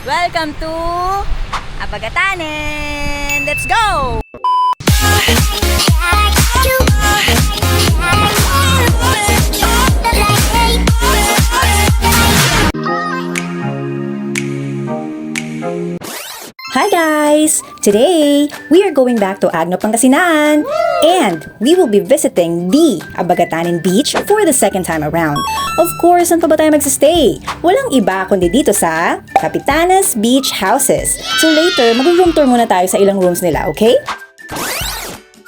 Welcome to Apagatanin! Let's go! Hi guys! Today, we are going back to Agno, Pangasinan and we will be visiting the Apagatanin Beach for the second time around. Of course, saan pa ba tayo magsistay? Walang iba kundi dito sa Capitanas Beach Houses. So later, mag-room tour muna tayo sa ilang rooms nila, okay?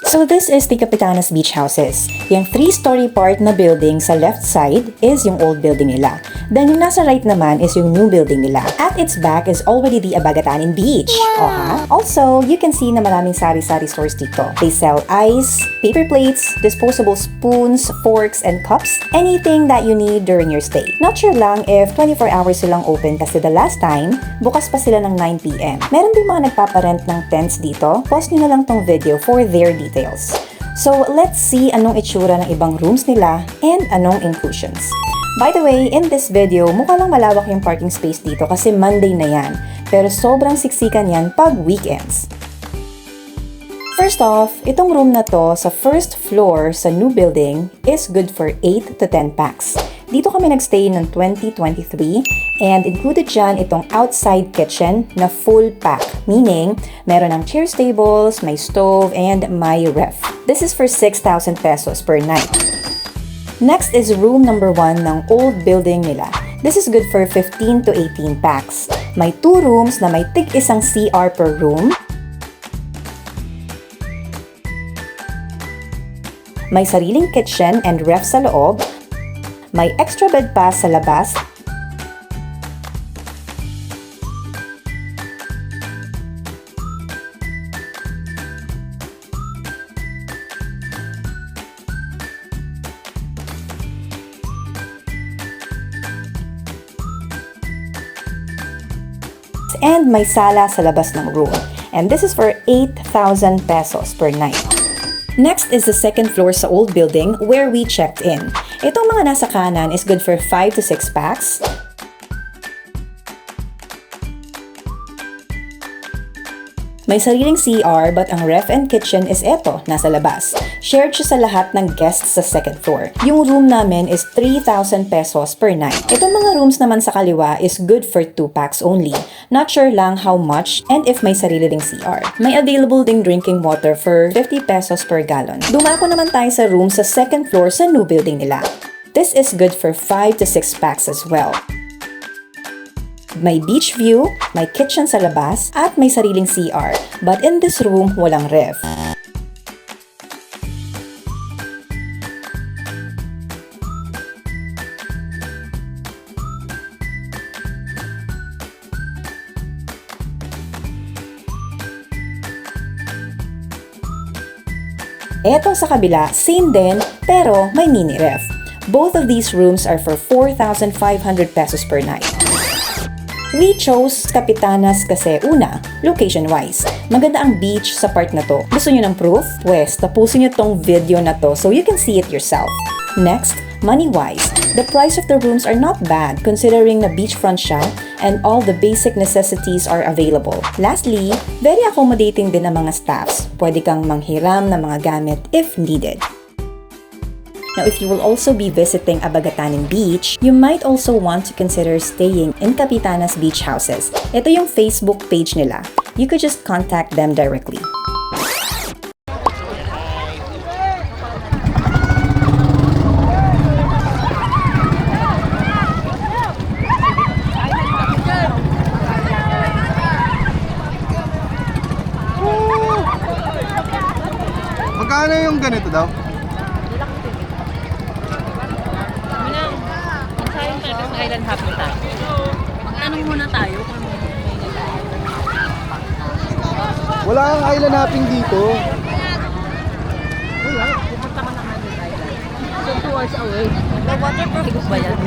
So this is the Capitanas Beach Houses. Yung 3-story part na building sa left side is yung old building nila. Then yung nasa right naman is yung new building nila. At its back is already the Apagatanin Beach. Wow. Also, you can see na maraming sari-sari stores dito. They sell ice, paper plates, disposable spoons, forks, and cups. Anything that you need during your stay. Not sure lang if 24 hours silang open kasi the last time, bukas pa sila ng 9 p.m. Meron din mga nagpaparent ng tents dito. Pause nyo na lang tong video for their details. So, let's see anong itsura ng ibang rooms nila and anong inclusions. By the way, in this video, mukha lang malawak yung parking space dito kasi Monday na yan. Pero sobrang siksikan yan pag weekends. First off, itong room na to sa first floor sa new building is good for 8 to 10 packs. Dito kami nagstay ng 2023 and included dyan itong outside kitchen na full pack. Meaning, meron ng chairs, tables, may stove, and may ref. This is for 6,000 pesos per night. Next is room number 1 ng old building nila. This is good for 15 to 18 packs. May 2 rooms na may tig-isang CR per room. May sariling kitchen and ref sa loob. May extra bed pa sa labas. And may sala sa labas ng room. And this is for 8,000 pesos per night. Next is the second floor sa old building where we checked in. Itong mga nasa kanan is good for 5 to 6 packs. May sariling CR but ang ref and kitchen is eto, nasa labas. Shared siya sa lahat ng guests sa second floor. Yung room namin is 3,000 pesos per night. Itong mga rooms naman sa kaliwa is good for 2 packs only. Not sure lang how much and if may sarili ding CR. May available ding drinking water for 50 pesos per gallon. Dumako naman tayo sa room sa second floor sa new building nila. This is good for 5 to 6 packs as well. May beach view, may kitchen sa labas, at may sariling CR. But in this room, walang ref. Eto sa kabila, same din, pero may mini ref. Both of these rooms are for 4,500 pesos per night. We chose Capitanas kasi una, location-wise. Maganda ang beach sa part na to. Gusto nyo ng proof? Pwes, tapusin nyo tong video na to so you can see it yourself. Next, money-wise. The price of the rooms are not bad considering na beachfront siya and all the basic necessities are available. Lastly, very accommodating din ang mga staffs. Pwede kang manghiram ng mga gamit if needed. Now, if you will also be visiting Apagatanin Beach, you might also want to consider staying in Capitanas Beach Houses. Ito yung Facebook page nila. You could just contact them directly. Magkano yung ganito daw? Island hopping tayo. Magtanong muna tayo kung Wala kang island hopping dito. wala. Pupunta ka naman sa island. So 2 hours away. Waterproof ba yan?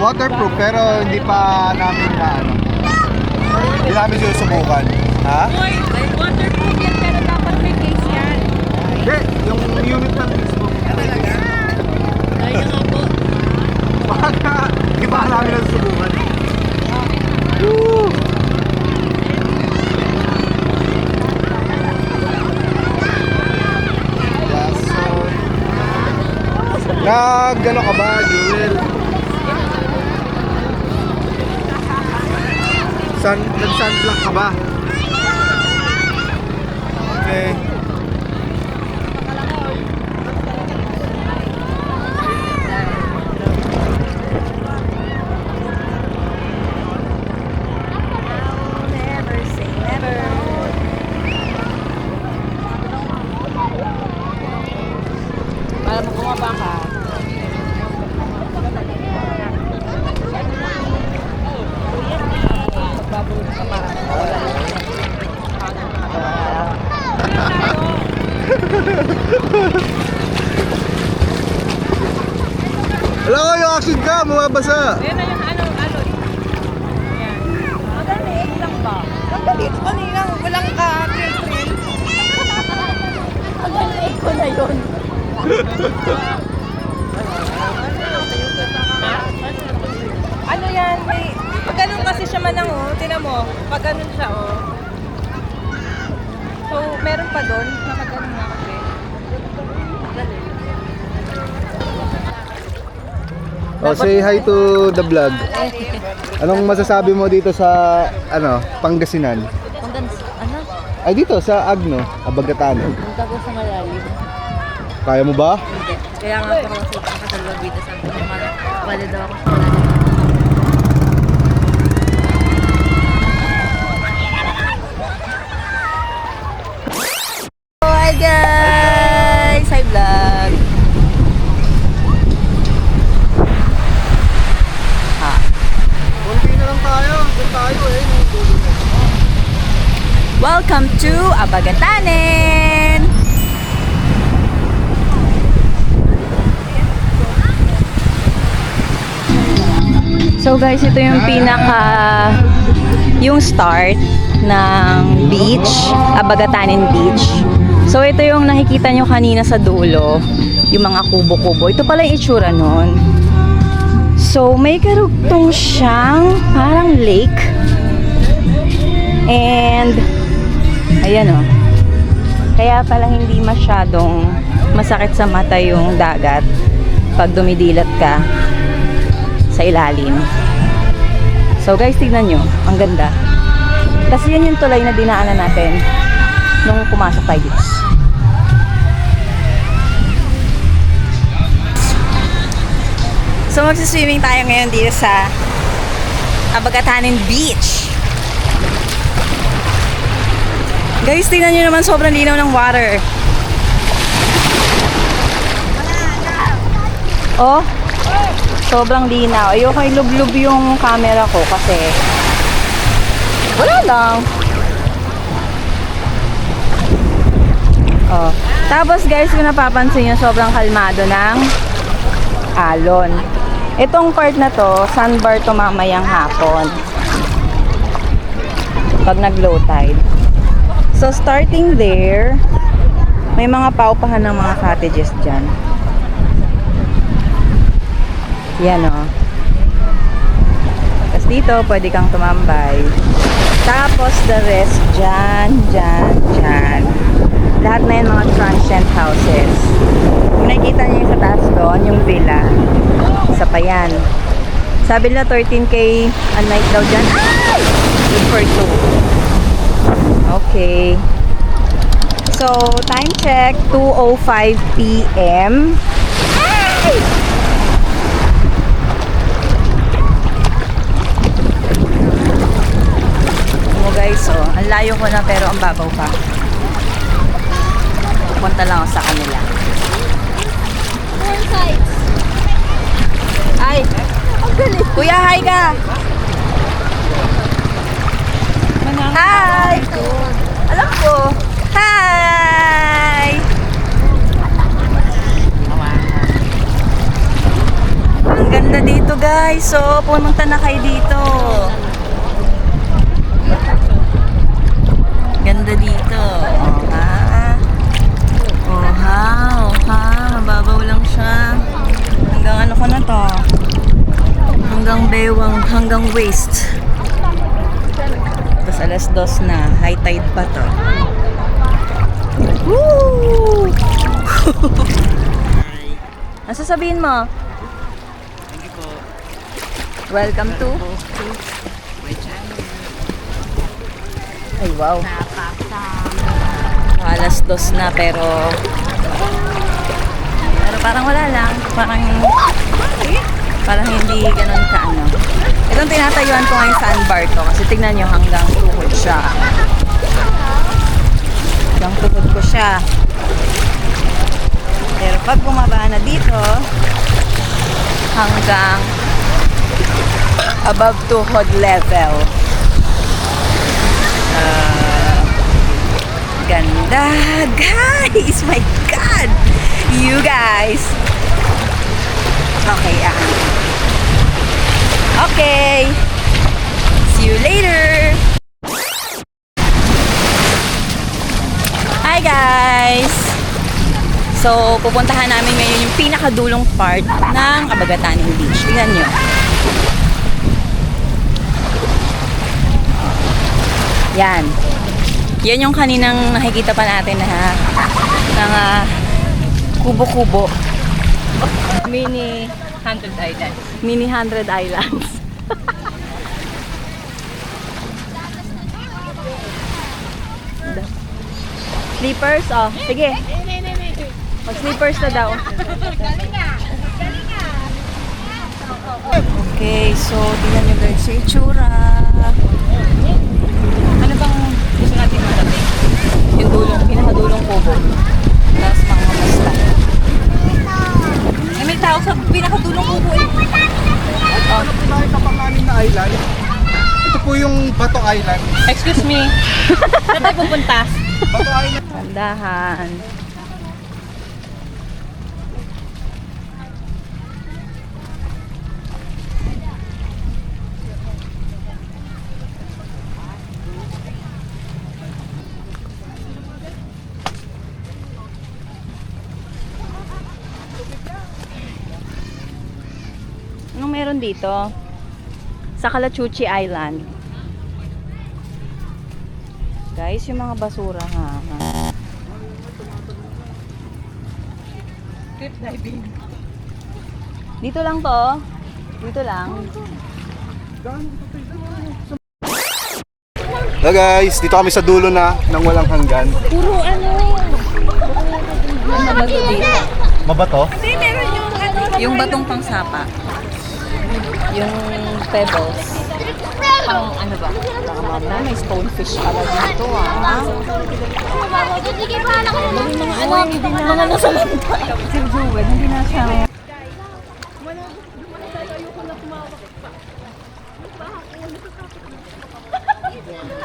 Waterproof pero hindi pa namin na ano. Hindi namin sinusubukan. Ha? Boy, waterproof yan pero dapat may case yan. Hindi, yung unit ng Facebook. Ayun nga po. Baka, di ba namin nasusubukan? Nag-ano ka ba, Jewel? Nag-sunblock ka ba? Okay. Never say never. Para mo bumaba ka. Magbabulot ka para Alam ko yung action ka, mababasa. Ayan na yung ano. Ayan. Maganda lang ba? Maganda kanina, walang ka-trail. Maganda ko na yun. Ano yan? Pag ganun kasi siya manang tinan mo, pag ganun siya So, meron pa doon na pag ganun nga kasi. Oh, say hi to the vlog. Anong masasabi mo dito sa Pangasinan? Ano? Ay dito sa Agno, Abagatanon. Punta ko sa malalim. Kaya mo ba? Hindi. Kaya nga ako nakasuot ako sa lobita sa wala daw ako sa malalim. Hi guys! Hi vlog! Kunti na lang tayo. Doon tayo eh. Welcome to Abagatanen! So guys, ito yung yung start ng beach, Abagatanen Beach. So ito yung nakikita nyo kanina sa dulo, yung mga kubo-kubo. Ito pala yung itsura nun. So may karugtong siyang parang lake. And ayan o. Kaya pala hindi masyadong masakit sa mata yung dagat pag dumidilat ka sa ilalim. So guys, tignan nyo. Ang ganda. Kasi yan yung tulay na dinaanan natin nung pumasok tayo dito. So magsiswimming tayo ngayon dito sa Abagatanen Beach. Guys, tingnan nyo naman, sobrang linaw ng water. Oh, sobrang linaw. Ayoko ilub-lub yung camera ko kasi wala lang. Oh. Tapos guys, kung napapansin nyo, sobrang kalmado ng alon. Itong part na to, sandbar to mamayang hapon pag nag-low tide. So starting there, may mga paupahan ng mga cottages dyan. Yan o. Tapos dito, pwede kang tumambay. Tapos the rest, dyan. Lahat na yan mga transient houses. Kung nakikita niyo yung sa taas doon, yung villa. Isa pa yan. Sabi nila 13K a night daw dyan. Ay! Good for two. Okay. So, time check, 2:05 p.m. Ay! Mo guys, ang layo ko na pero ang babaw pa. Punta lang ako sa kanila. Ay! Ang galit! Kuya, hi ka! Hi! Alam ko! Hi! Ang ganda dito guys. So, pumunta na kayo dito. Ganda dito. Oh, ha? Oh, ha? Mababaw lang siya. Hanggang ano ko na to? Hanggang bewang, hanggang waist. Tapos alas 2 na. High tide pa to. Woo! Ano sasabihin mo? Welcome to my channel. Ay, wow. Alas 2 na pero parang wala lang. Parang hindi ganun ka ano. Itong tinatayuan ko ngayon sandbar to kasi tignan nyo hanggang tuhod siya. Hanggang tuhod ko siya. Pero pag bumaba na dito hanggang above tuhod level. Ganda, guys! My God! You guys! Okay, okay! See you later! Hi, guys! So, pupuntahan namin ngayon yung pinakadulong part ng Abagatanin Beach. Tingnan nyo. Yan. Yan yung kaninang nakikita pa natin na kubo-kubo. Mini 100 Islands. Mini 100 Islands. Sleepers? Oh, sige. Mag-sleepers na daw. Okay, so tingnan nyo guys yung itsura. Ano bang gusto natin marating? Yung dulong, pinakadulong kubo. Tapos mga masta. May tao sa pinakadulong kubo eh. Ano po nakita pang amin na island? Ito po yung Bato Island. Excuse me. Saan tayo pupunta? Bato Island. Tandahan. Anong meron dito? Sa Calachuchi Island. Guys, yung mga basura nga. Cliff diving. Dito lang to. Dito lang. So guys, dito kami sa dulo na ng walang hanggan. Puro ano. Ano ba ito dito? Mabato? Hindi, meron yung ano. Yung batong pangsapa. Yung pebbles. Pang ano ba? Baka mamaya may stonefish pala dito ah. Ano yung hindi na mga nasa lanta. Si Jewel, hindi na siya.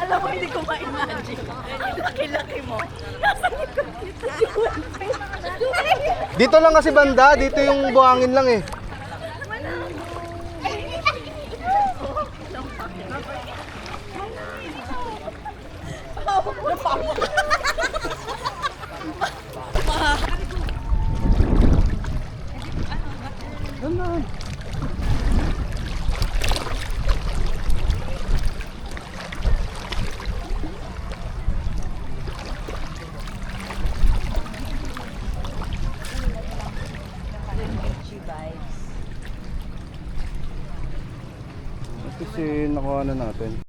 Alam mo, hindi ko ma-imagine. Laki-laki mo. Dito lang kasi banda, dito yung buhangin lang eh. Kasi nakuha na natin.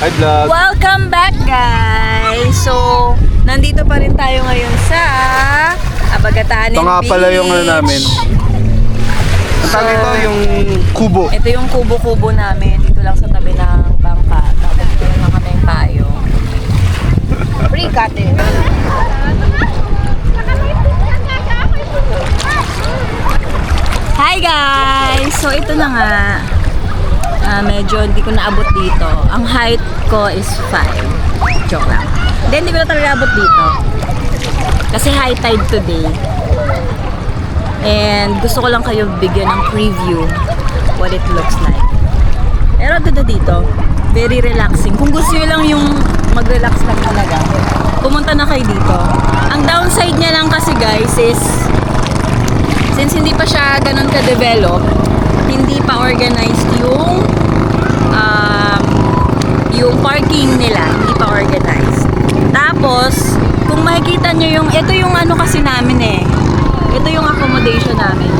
Hi vlog! Welcome back guys! So, nandito pa rin tayo ngayon sa Abagatanin Beach. Ito nga pala yung ano namin. Ang tawag ito yung kubo. Ito yung kubo-kubo namin. Dito lang sa tabi ng bangka. Tapos meron lang kami yung payo. Free cutting. Hi guys! So ito na nga. Medyo hindi ko naabot dito. Ang height ko is 5. Joke lang. Then hindi ko na talaga abot dito. Kasi high tide today. And gusto ko lang kayo bigyan ng preview what it looks like. Pero ganda dito. Very relaxing. Kung gusto nyo lang yung mag-relax lang talaga, pumunta na kayo dito. Ang downside niya lang kasi guys is since hindi pa siya ganun ka-develop, hindi pa organized yung parking nila, hindi pa organized. Tapos, kung makikita nyo yung, ito yung ano kasi namin eh, Ito yung accommodation namin.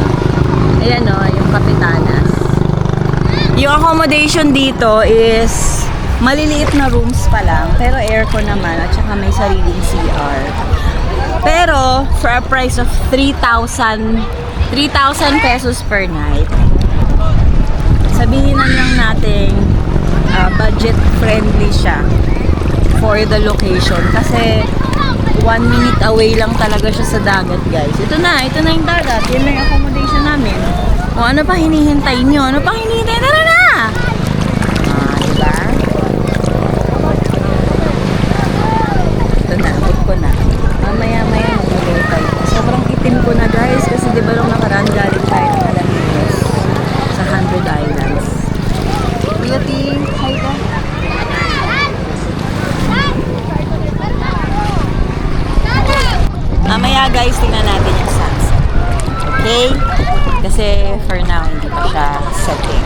Ayan o, yung Kapitanas. Yung accommodation dito is maliliit na rooms pa lang, pero aircon naman at saka may sariling CR. Pero for a price of 3,000 pesos per night. Sabihin na lang natin budget friendly siya for the location kasi 1 minute away lang talaga siya sa dagat, guys. Ito na yung dagat. Yan na yung accommodation namin. O ano pa hinihintay nyo? Ano pa hinihintay? Tara na! Diba? Ito na, book ko na. Mamaya magbigay tayo. Sobrang itim ko na, guys, kasi diba nung nakaraan galing tayo ng Alaminos sa 100 Islands. Beauty, hi ka. Mamaya, guys, tingnan natin yung sunset. Okay? Kasi for now, hindi pa siya setting.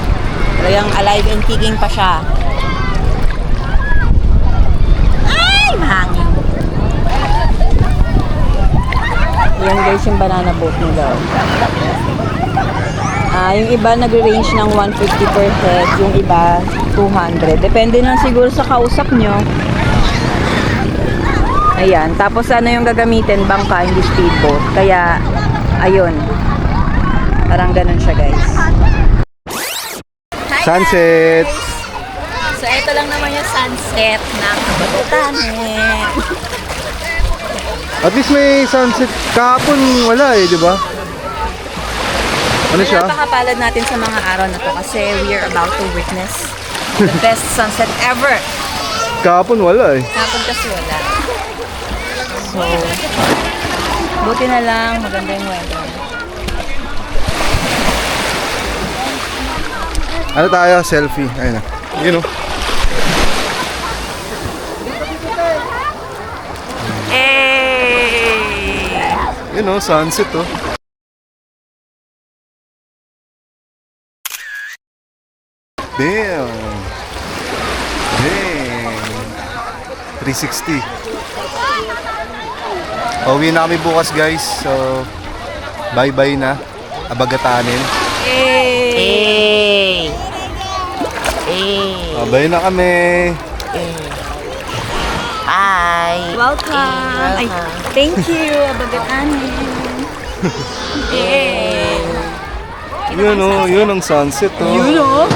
Pero yung alive and kicking pa siya. Ay! Mahangin. Yan, guys, yung banana boat nila. Yung iba nag-range ng 150 per head, yung iba 200. Depende na siguro sa kausap nyo. Ayan, tapos ano yung gagamitin? Bangka, hindi speedboat. Kaya, ayun. Parang ganun siya, guys. Sunset! So, ito lang naman yung sunset ng Kabatanet. At least may sunset. Kahapon wala eh, di ba? Ano siya? Napakapalad natin sa mga araw na to kasi we are about to witness the best sunset ever. Kahapon wala eh. Kapag kasi wala. So, buti na lang, maganda yung weather. Ano tayo? Selfie. Ayun na. Yun o. Yun o, sunset o. Damn. Damn. 360. Uwi na kami bukas, guys. So, bye-bye na. Abagatanin. Hey! Bye na kami. Hi! Welcome! Ay, thank you, Abagatanin. Yun o, yun ang sunset o. Yun o!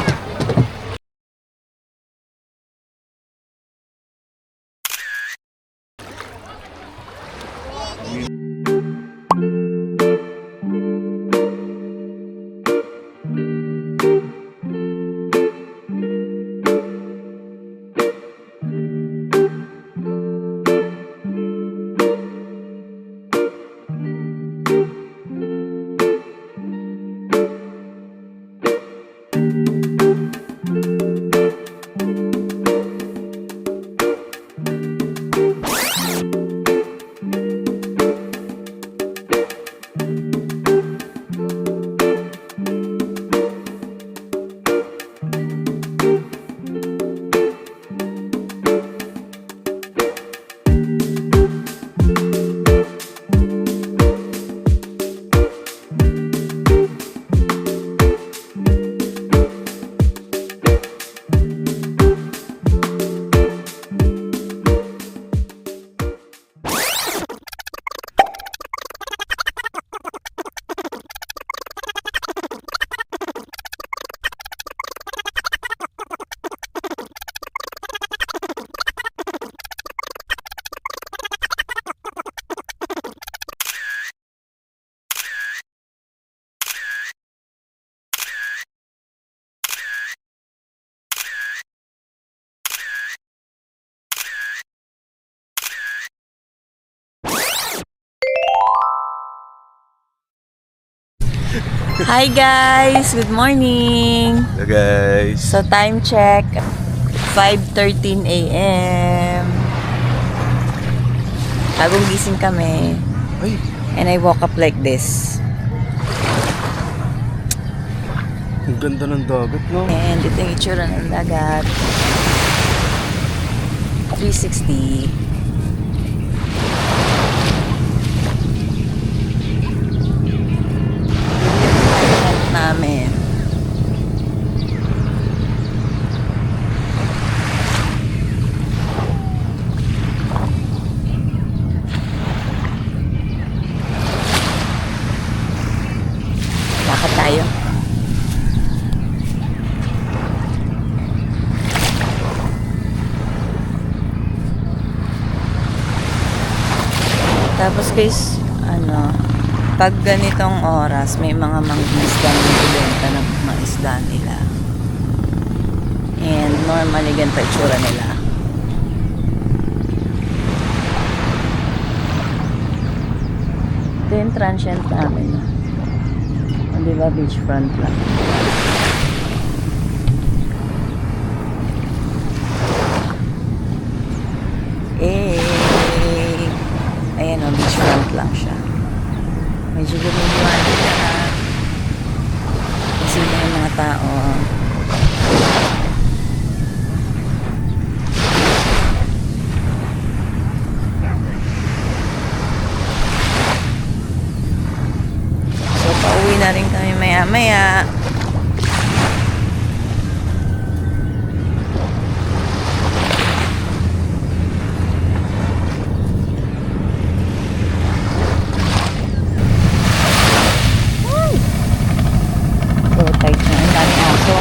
Hi guys! Good morning! Hello guys. So time check, 5:13 a.m. Bagong gising kami. Ay, And I woke up like this. ang ganda ng dagat, no? And ito yung itsura ng dagat. 360. Guys, pag ganitong oras, may mga mangingisda na nagbibenta ng mga isda nila. And normally, ganito itsura nila. Ito yung transient namin. Di ba, beachfront lang. Ayan o, beachfront lang siya. Medyo gumuluan siya. Kasi na yung mga tao. So, pauwi na rin kami maya-maya. So, tight na. Ang daming aso.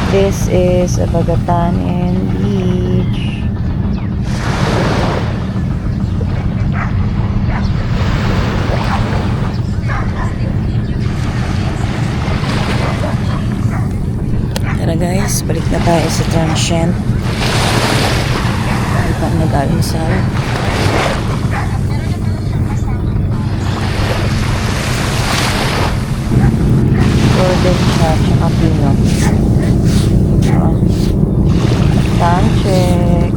This is Abagatanin Beach. Tara guys, balik na tayo sa transient. Hindi pa nag-almusal. Golden siya, tsaka pino. Time check.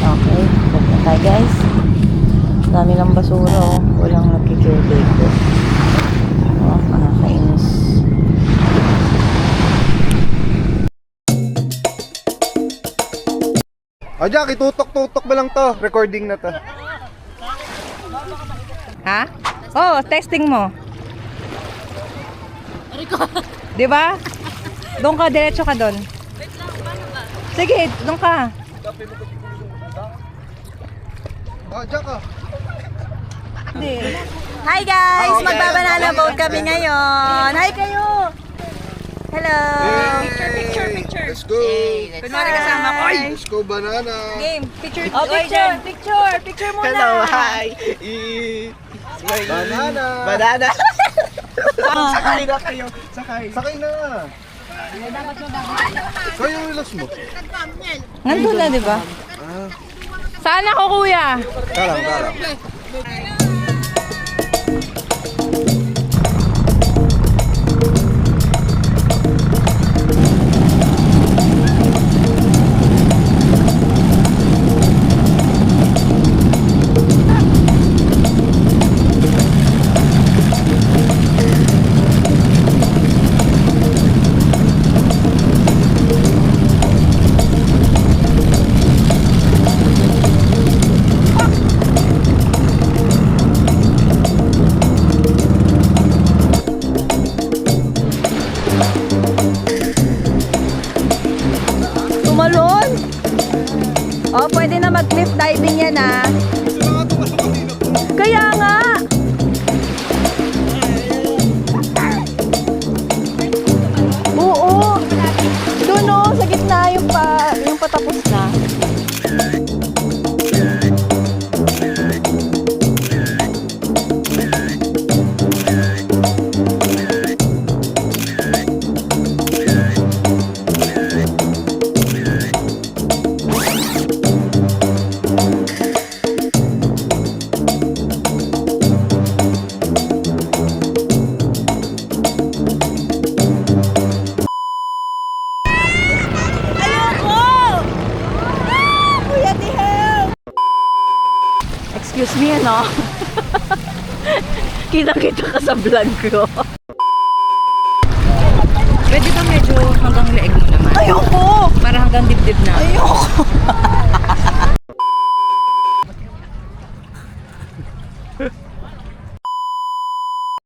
Okay, balik na tayo guys. Dami lang basura oh. Walang nagkikirdate oh. Oh, nakakainis. Jack, itutok-tutok ba lang to? Recording na to. Ha? Oh, testing mo. Di ba? Doon ka, diretso ka doon. Sige, doon ka. Jack ah. Hindi. Hi guys! Okay. Magbabanana boat kami ngayon. Hi kayo! Hello! Picture. Let's go. Kunwari kasama ko. Let's go, banana. Game. Picture. Oh, picture. Picture muna. Hello, hi. Banana. Banana. Sakay na kayo. Sakay. Sakay na. Kaya yung relas mo. Nandun na, di ba? Saan ako, kuya? Kalang. Tumalon? Oh, pwede na mag-cliff diving yan, ah. Kaya nga. Oo. Doon, oh, sa gitna yung patapos na. excuse me, ano? Kita-kita ka sa vlog ko. Pwede ba medyo hanggang leeg mo naman? Ayoko! Para hanggang dibdib na. Ayoko!